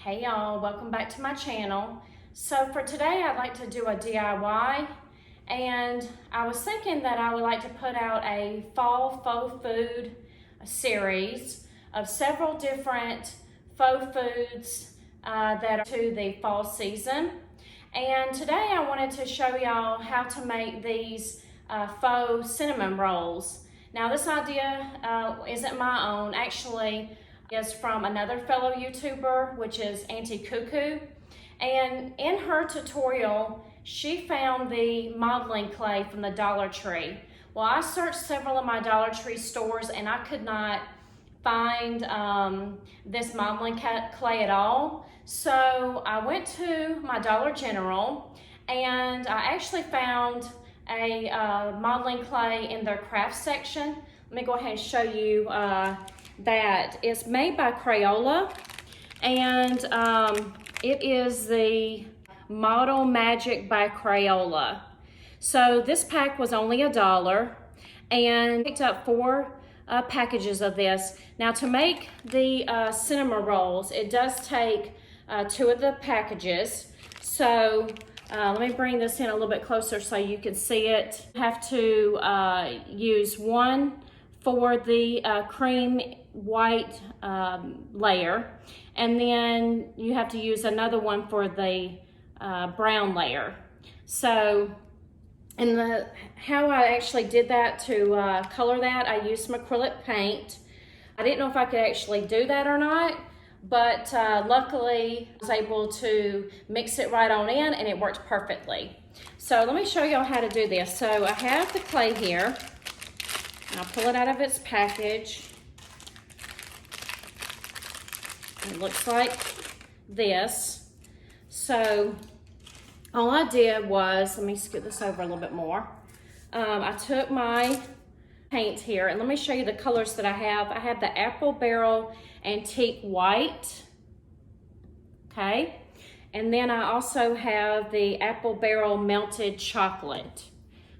Hey y'all, welcome back to my channel. So for today I'd like to do a DIY, and I was thinking that I would like to put out a fall faux food series of several different faux foods that are to the fall season. And today I wanted to show y'all how to make these faux cinnamon rolls. Now this idea isn't my own. Actually, is from another fellow YouTuber, which is Auntie Cuckoo. And in her tutorial, she found the modeling clay from the Dollar Tree. Well, I searched several of my Dollar Tree stores and I could not find this modeling clay at all. So I went to my Dollar General and I actually found a modeling clay in their craft section. Let me go ahead and show you that. It's made by Crayola, and it is the Model Magic by Crayola. So this pack was only $1, and I picked up 4 packages of this. Now to make the cinnamon rolls, it does take 2 of the packages. So let me bring this in a little bit closer so you can see it. You have to use 1 for the cream white layer, and then you have to use another one for the brown layer. So how I actually did that to color that, I used some acrylic paint. I didn't know if I could actually do that or not, but luckily I was able to mix it right on in and it worked perfectly. So let me show y'all how to do this. So I have the clay here. I'll pull it out of its package. It looks like this. So all I did was, let me scoot this over a little bit more. I took my paint here, and let me show you the colors that I have. I have the Apple Barrel Antique White, okay? And then I also have the Apple Barrel Melted Chocolate.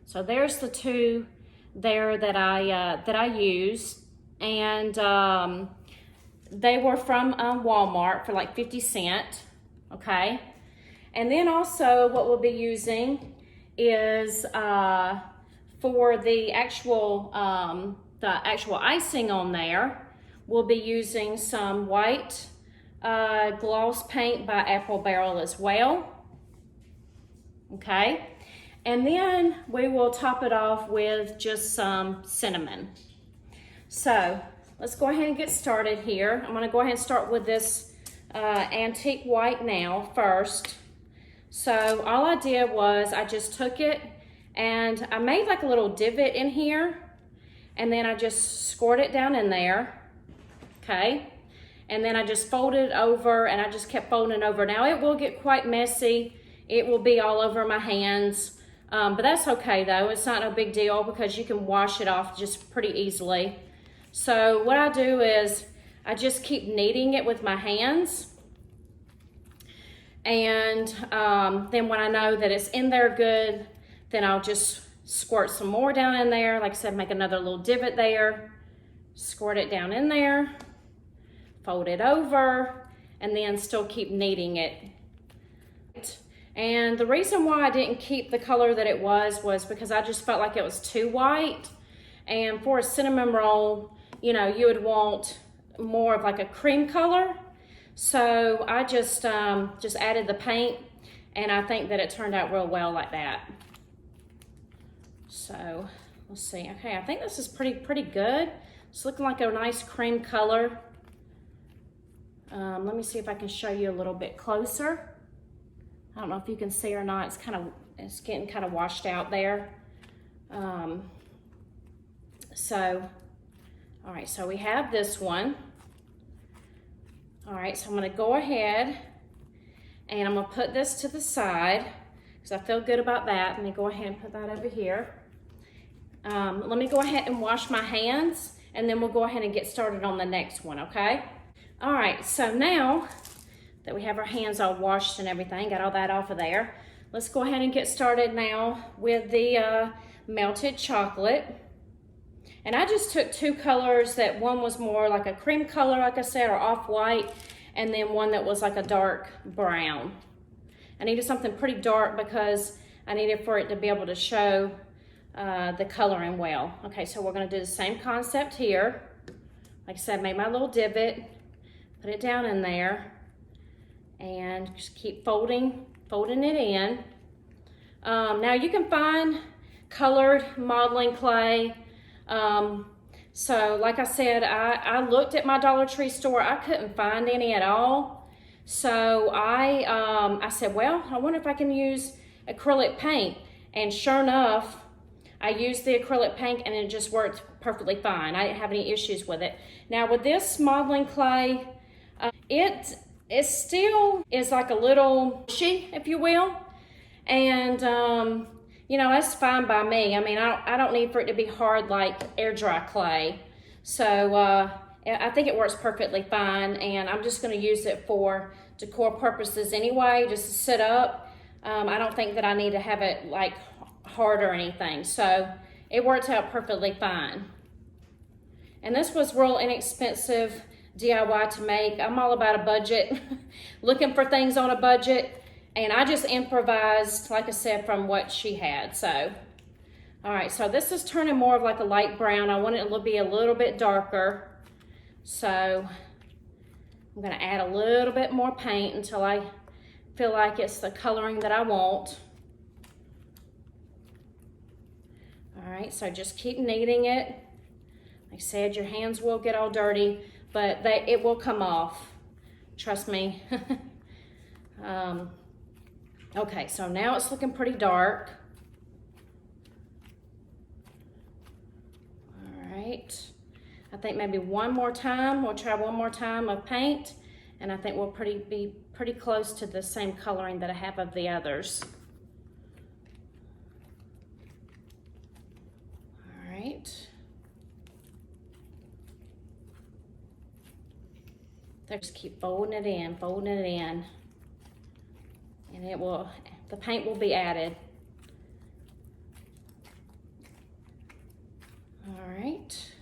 So there's the 2 there that I used, and they were from Walmart for like 50 cents, okay? And then also what we'll be using is for the actual icing on there, we'll be using some white gloss paint by Apple Barrel as well, okay? And then we will top it off with just some cinnamon. So let's go ahead and get started here. I'm gonna go ahead and start with this antique white now first. So all I did was I just took it and I made like a little divot in here, and then I just squirted it down in there, okay? And then I just folded over, and I just kept folding over. Now it will get quite messy. It will be all over my hands. But that's okay though, it's not no big deal because you can wash it off just pretty easily. So what I do is I just keep kneading it with my hands. And then when I know that it's in there good, then I'll just squirt some more down in there. Like I said, make another little divot there, squirt it down in there, fold it over, and then still keep kneading it. And the reason why I didn't keep the color that it was because I just felt like it was too white. And for a cinnamon roll, you know, you would want more of like a cream color. So I just added the paint, and I think that it turned out real well like that. So let's see. Okay, I think this is pretty good. It's looking like a nice cream color. Let me see if I can show you a little bit closer. I don't know if you can see or not. It's getting kind of washed out there. So, all right, so we have this one. All right, so I'm gonna go ahead and I'm gonna put this to the side because I feel good about that. Let me go ahead and put that over here. Let me go ahead and wash my hands, and then we'll go ahead and get started on the next one, okay? All right, so now that we have our hands all washed and everything, got all that off of there, let's go ahead and get started now with the melted chocolate. And I just took 2 colors, that one was more like a cream color, like I said, or off-white, and then one that was like a dark brown. I needed something pretty dark because I needed for it to be able to show the coloring well. Okay, so we're gonna do the same concept here. Like I said, made my little divot, put it down in there, and just keep folding it in. Now you can find colored modeling clay. So like I said, I looked at my Dollar Tree store. I couldn't find any at all. So I said, well, I wonder if I can use acrylic paint. And sure enough, I used the acrylic paint and it just worked perfectly fine. I didn't have any issues with it. Now with this modeling clay, it still is like a little mushy, if you will. And you know, that's fine by me. I mean, I don't need for it to be hard like air dry clay. So I think it works perfectly fine, and I'm just gonna use it for decor purposes anyway, just to sit up. I don't think that I need to have it like hard or anything. So it worked out perfectly fine. And this was real inexpensive DIY to make. I'm all about a budget, looking for things on a budget. And I just improvised, like I said, from what she had. So, all right, so this is turning more of like a light brown. I want it to be a little bit darker. So I'm gonna add a little bit more paint until I feel like it's the coloring that I want. All right, so just keep kneading it. Like I said, your hands will get all dirty, but it will come off. Trust me. Okay, so now it's looking pretty dark. All right, I think maybe one more time, we'll try one more time of paint, and I think we'll be pretty close to the same coloring that I have of the others. All right. Just keep folding it in, and the paint will be added. All right.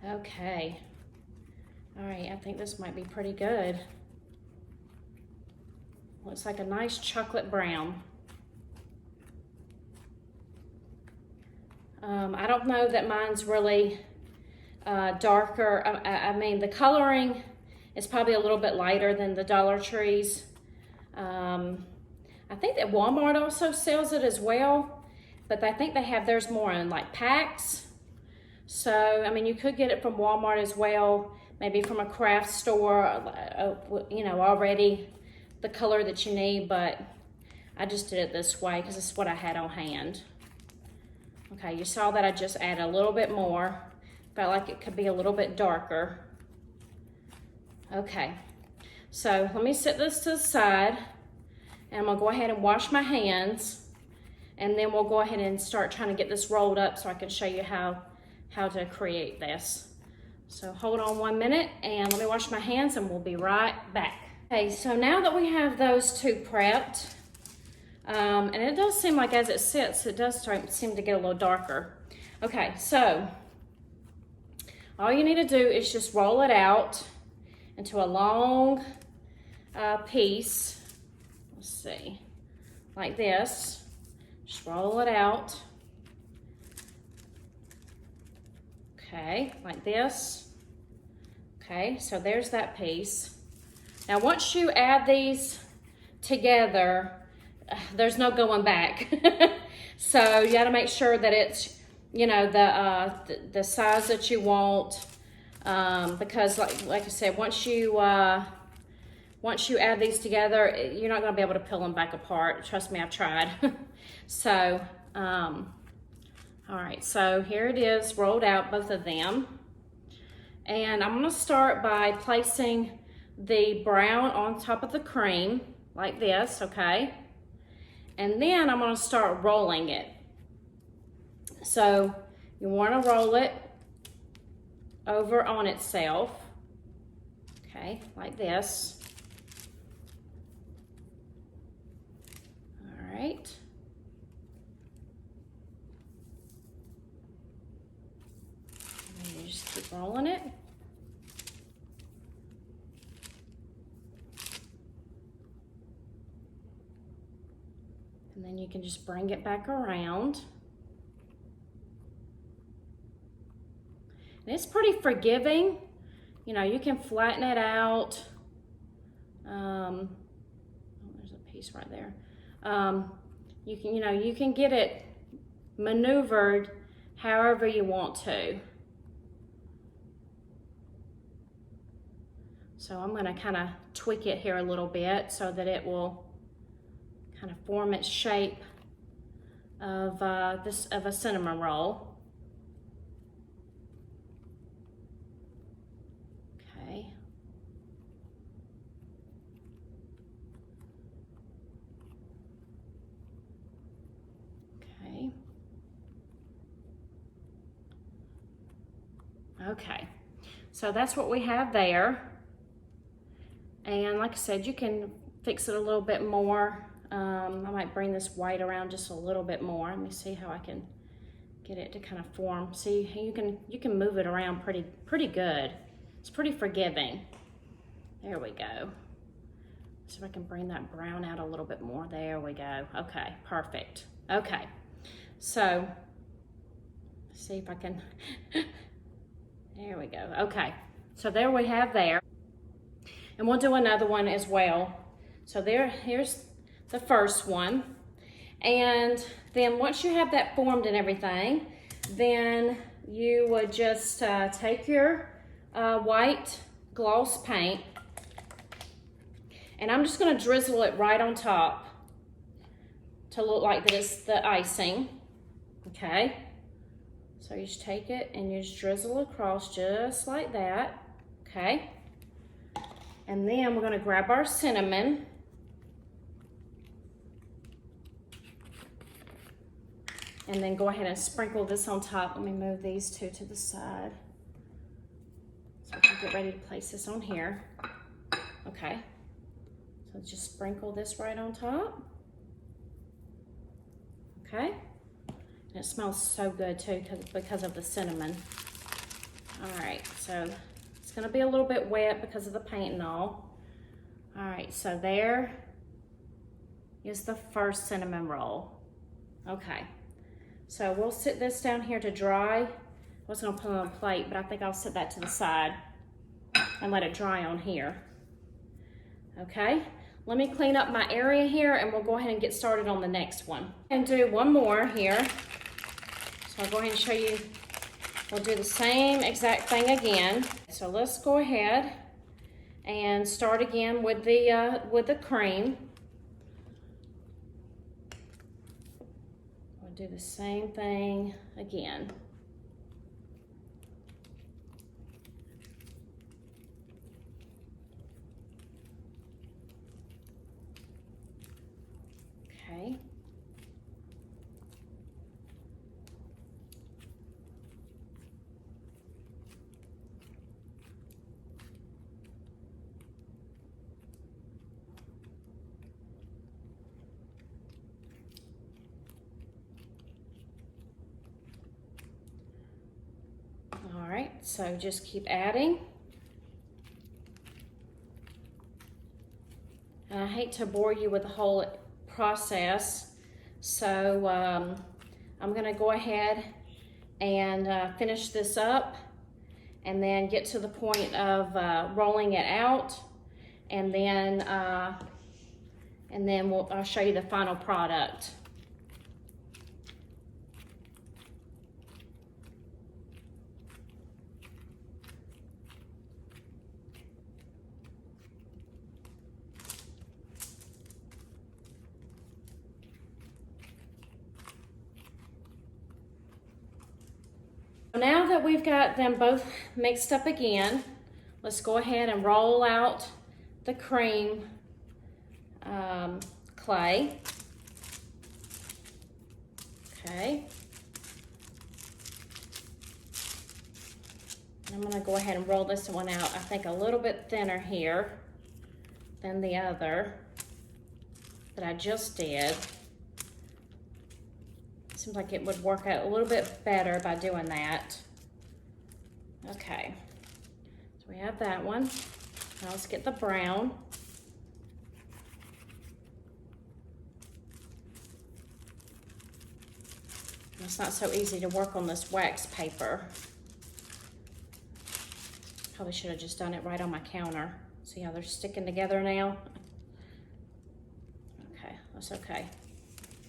Okay. All right, I think this might be pretty good. Looks like a nice chocolate brown. I don't know that mine's really darker. I mean, the coloring is probably a little bit lighter than the Dollar Tree's. I think that Walmart also sells it as well, but I think they have theirs more in like packs. So, I mean, you could get it from Walmart as well, maybe from a craft store, you know, already the color that you need, but I just did it this way because it's what I had on hand. Okay, you saw that I just added a little bit more. Felt like it could be a little bit darker. Okay, so let me set this to the side, and I'm gonna go ahead and wash my hands, and then we'll go ahead and start trying to get this rolled up so I can show you how to create this. So hold on 1 minute, and let me wash my hands, and we'll be right back. Okay, so now that we have those two prepped, and it does seem like as it sits, it does seem to get a little darker. Okay, so all you need to do is just roll it out into a long piece. Let's see, like this. Just roll it out. Okay, like this. Okay, so there's that piece. Now once you add these together, there's no going back. So you got to make sure that it's, you know, the size that you want, because like I said, once you add these together, you're not going to be able to peel them back apart. Trust me, I've tried. So all right, so here it is rolled out, both of them, and I'm going to start by placing the brown on top of the cream like this. Okay, and then I'm going to start rolling it. So you want to roll it over on itself, okay, like this. All right. just keep rolling it. And then you can just bring it back around. And it's pretty forgiving. You know, you can flatten it out. Oh, there's a piece right there. You can get it maneuvered however you want to. So I'm gonna kind of tweak it here a little bit so that it will kind of form its shape of a cinnamon roll. Okay. Okay. Okay. So that's what we have there. And like I said, you can fix it a little bit more. I might bring this white around just a little bit more. Let me see how I can get it to kind of form. See, you can move it around pretty good. It's pretty forgiving. There we go. See if I can bring that brown out a little bit more. There we go. Okay, perfect. Okay, so see if I can. There we go. Okay, so there we have there. And we'll do another one as well. So here's the first one. And then once you have that formed and everything, then you would just take your white gloss paint, and I'm just gonna drizzle it right on top to look like that it's the icing, okay? So you just take it and you just drizzle across just like that, okay? And then we're gonna grab our cinnamon. And then go ahead and sprinkle this on top. Let me move these two to the side. So we can get ready to place this on here. Okay. So just sprinkle this right on top. Okay. And it smells so good too because of the cinnamon. All right, so it's gonna be a little bit wet because of the paint and all. All right, so there is the first cinnamon roll. Okay. So we'll sit this down here to dry. I was gonna put it on a plate, but I think I'll set that to the side and let it dry on here. Okay, let me clean up my area here and we'll go ahead and get started on the next one. And do one more here. So I'll go ahead and show you, we'll do the same exact thing again. So let's go ahead and start again with the cream. Do the same thing again. Okay. All right, so just keep adding. And I hate to bore you with the whole process, so I'm gonna go ahead and finish this up and then get to the point of rolling it out, and then I'll show you the final product. Now that we've got them both mixed up again, let's go ahead and roll out the cream clay. Okay. And I'm gonna go ahead and roll this one out, I think a little bit thinner here than the other that I just did. Seems like it would work out a little bit better by doing that. Okay, so we have that one. Now let's get the brown. It's not so easy to work on this wax paper. Probably should have just done it right on my counter. See how they're sticking together now? Okay, that's okay.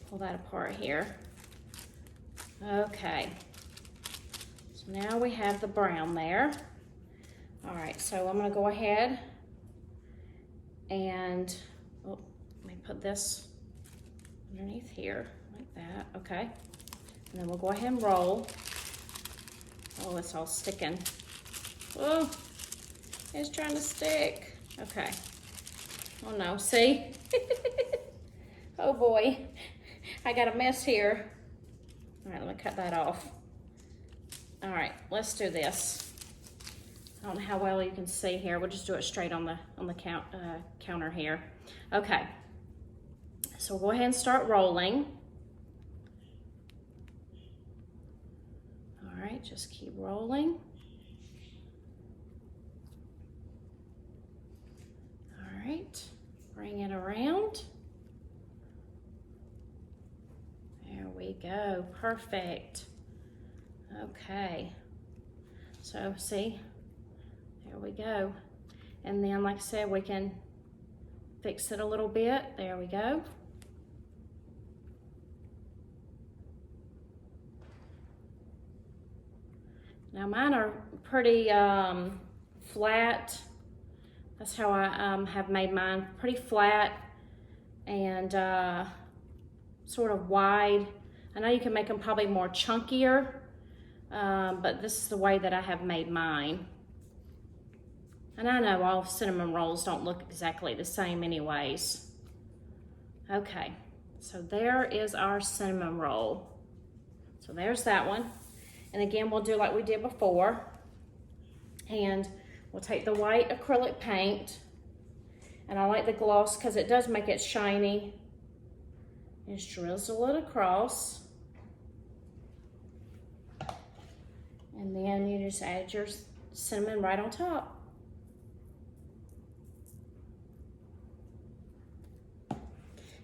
Pull that apart here. Okay. So now we have the brown there. All right, so I'm gonna go ahead and, oh, let me put this underneath here, like that, okay. And then we'll go ahead and roll. Oh, it's all sticking. Oh, it's trying to stick. Okay. Oh no, see? Oh boy, I got a mess here. All right, let me cut that off. All right, let's do this. I don't know how well you can see here. We'll just do it straight on the counter here. Okay, so we'll go ahead and start rolling. All right, just keep rolling. All right, bring it around. There we go, perfect. Okay, so see, there we go. And then, like I said, we can fix it a little bit. There we go. Now mine are pretty flat. That's how I have made mine, pretty flat and sort of wide. I know you can make them probably more chunkier, but this is the way that I have made mine. And I know all cinnamon rolls don't look exactly the same anyways. Okay, so there is our cinnamon roll. So there's that one. And again, we'll do like we did before. And we'll take the white acrylic paint. And I like the gloss because it does make it shiny. Just drizzle it across. And then you just add your cinnamon right on top.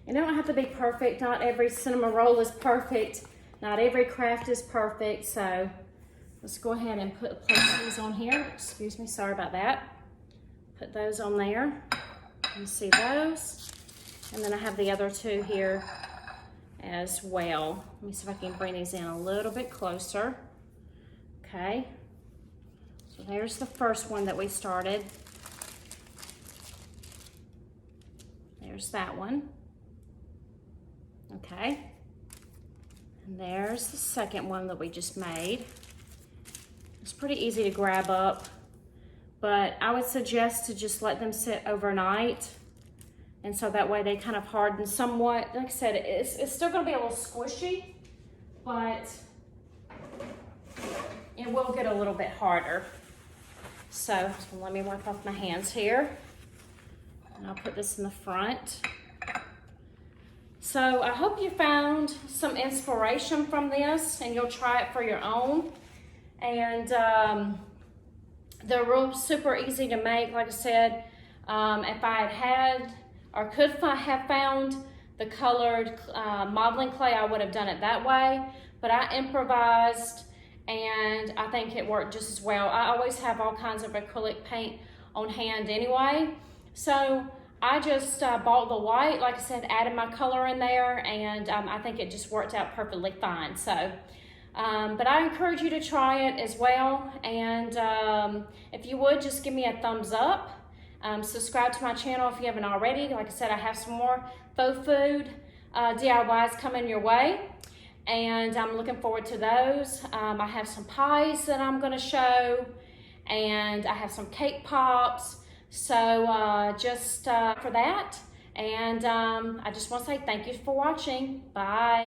And it don't have to be perfect. Not every cinnamon roll is perfect. Not every craft is perfect. So let's go ahead and place these on here. Excuse me, sorry about that. Put those on there. You see those. And then I have the other two here as well. Let me see if I can bring these in a little bit closer. Okay. So there's the first one that we started. There's that one. Okay, and there's the second one that we just made. It's pretty easy to grab up, but I would suggest to just let them sit overnight, and so that way they kind of harden somewhat. Like I said, it's still going to be a little squishy, but it will get a little bit harder. So let me wipe off my hands here, and I'll put this in the front. So I hope you found some inspiration from this and you'll try it for your own. And they're real super easy to make. Like I said, if I had or could have found the colored modeling clay, I would have done it that way. But I improvised and I think it worked just as well. I always have all kinds of acrylic paint on hand anyway. So I just bought the white, like I said, added my color in there, and I think it just worked out perfectly fine. So, but I encourage you to try it as well. And if you would, just give me a thumbs up. Subscribe to my channel if you haven't already. Like I said, I have some more faux food DIYs coming your way, and I'm looking forward to those. I have some pies that I'm gonna show, and I have some cake pops. So just for that, and I just want to say thank you for watching. Bye.